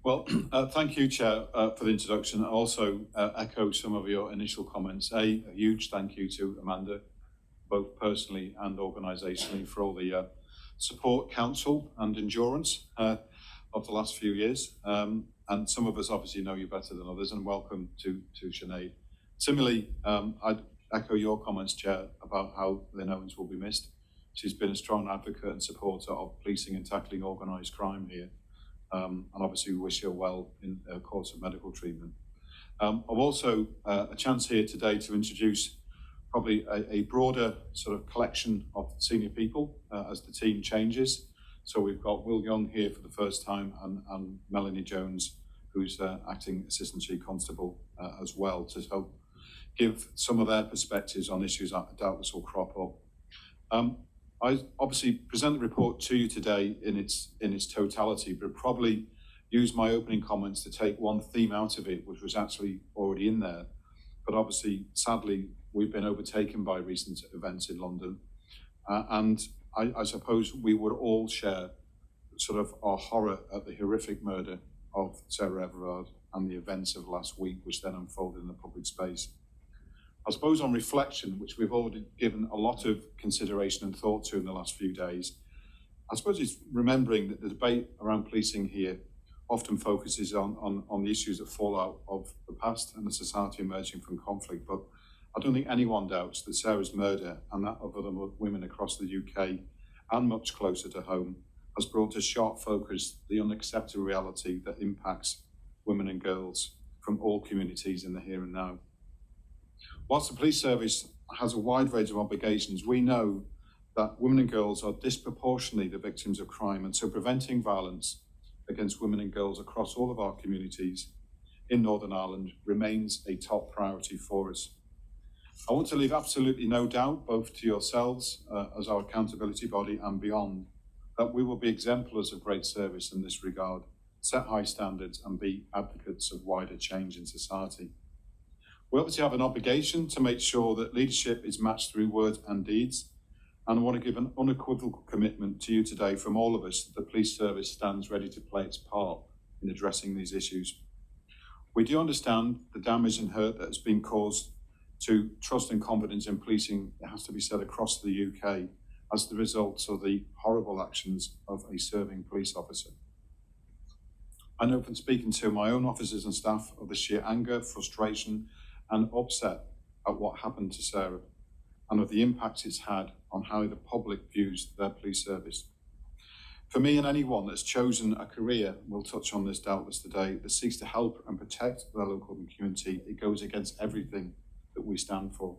Well, thank you, Chair, for the introduction. I also echo some of your initial comments. A huge thank you to Amanda, both personally and organisationally, for all the support, counsel and endurance of the last few years. And some of us obviously know you better than others, and welcome to Sinead. Similarly, I'd echo your comments, Chair, about how Lynn Owens will be missed. She's been a strong advocate and supporter of policing and tackling organised crime here. And obviously we wish her well in her course of medical treatment. I've also a chance here today to introduce probably a broader sort of collection of senior people as the team changes. So we've got Will Young here for the first time, and Melanie Jones, who's acting Assistant Chief Constable as well, to help give some of their perspectives on issues that doubtless will crop up. I obviously present the report to you today in its totality, but probably use my opening comments to take one theme out of it, which was actually already in there. But obviously, sadly, we've been overtaken by recent events in London. And I suppose we would all share sort of our horror at the horrific murder of Sarah Everard and the events of last week, which then unfolded in the public space. I suppose on reflection, which we've already given a lot of consideration and thought to in the last few days, I suppose it's remembering that the debate around policing here often focuses on the issues that fall out of the past and the society emerging from conflict. But I don't think anyone doubts that Sarah's murder and that of other women across the UK and much closer to home has brought to sharp focus the unacceptable reality that impacts women and girls from all communities in the here and now. Whilst the police service has a wide range of obligations, we know that women and girls are disproportionately the victims of crime, and so preventing violence against women and girls across all of our communities in Northern Ireland remains a top priority for us. I want to leave absolutely no doubt, both to yourselves as our accountability body and beyond, that we will be exemplars of great service in this regard, set high standards and be advocates of wider change in society. We obviously have an obligation to make sure that leadership is matched through words and deeds, and I want to give an unequivocal commitment to you today from all of us that the police service stands ready to play its part in addressing these issues. We do understand the damage and hurt that has been caused to trust and confidence in policing, it has to be said, across the UK as the result of the horrible actions of a serving police officer. I know from speaking to my own officers and staff of the sheer anger, frustration and upset at what happened to Sarah and of the impact it's had on how the public views their police service. For me and anyone that's chosen a career, we'll touch on this doubtless today, that seeks to help and protect their local community, it goes against everything that we stand for.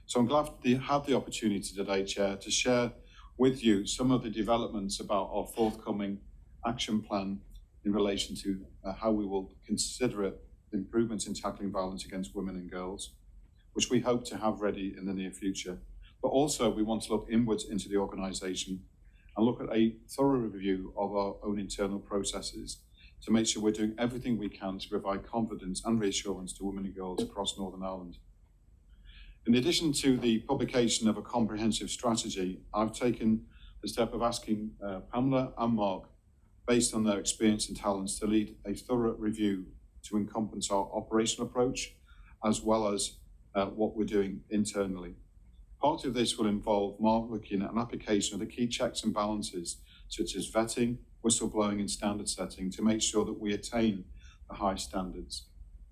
So I'm glad to have the opportunity today, Chair, to share with you some of the developments about our forthcoming action plan in relation to how we will consider improvements in tackling violence against women and girls, which we hope to have ready in the near future. But also we want to look inwards into the organisation and look at a thorough review of our own internal processes to make sure we're doing everything we can to provide confidence and reassurance to women and girls across Northern Ireland. In addition to the publication of a comprehensive strategy, I've taken the step of asking Pamela and Mark, based on their experience and talents, to lead a thorough review to encompass our operational approach, as well as what we're doing internally. Part of this will involve Mark looking at an application of the key checks and balances, such as vetting, whistleblowing and standard setting, to make sure that we attain the high standards,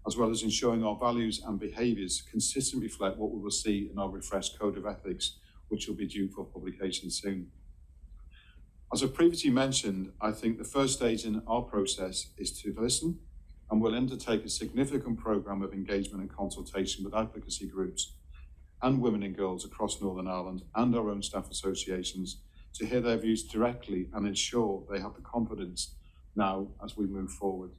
as well as ensuring our values and behaviours consistently reflect what we will see in our refreshed Code of Ethics, which will be due for publication soon. As I previously mentioned, I think the first stage in our process is to listen, and we'll undertake a significant programme of engagement and consultation with advocacy groups and women and girls across Northern Ireland and our own staff associations to hear their views directly and ensure they have the confidence now as we move forward.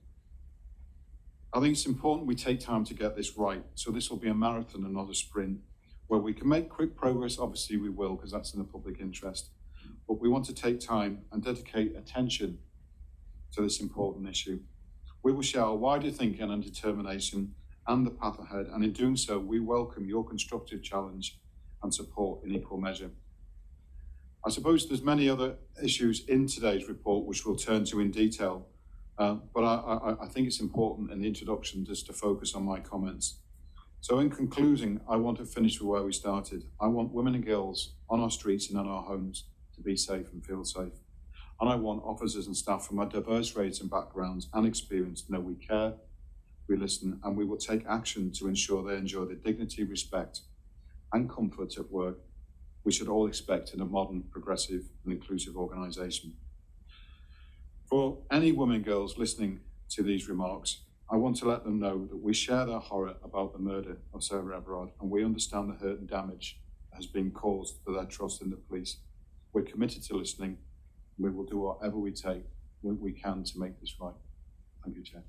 I think it's important we take time to get this right, so this will be a marathon and not a sprint. Where we can make quick progress, obviously we will, because that's in the public interest, but we want to take time and dedicate attention to this important issue. We will share our wider thinking and determination and the path ahead, and in doing so, we welcome your constructive challenge and support in equal measure. I suppose there's many other issues in today's report which we'll turn to in detail, But I think it's important in the introduction just to focus on my comments. So in concluding, I want to finish with where we started. I want women and girls on our streets and in our homes to be safe and feel safe. And I want officers and staff from our diverse range and backgrounds and experience to know we care, we listen, and we will take action to ensure they enjoy the dignity, respect, and comfort at work we should all expect in a modern, progressive, and inclusive organisation. For any women and girls listening to these remarks, I want to let them know that we share their horror about the murder of Sarah Everard, and we understand the hurt and damage that has been caused to their trust in the police. We're committed to listening, and we will do whatever we can to make this right. Thank you, Chair.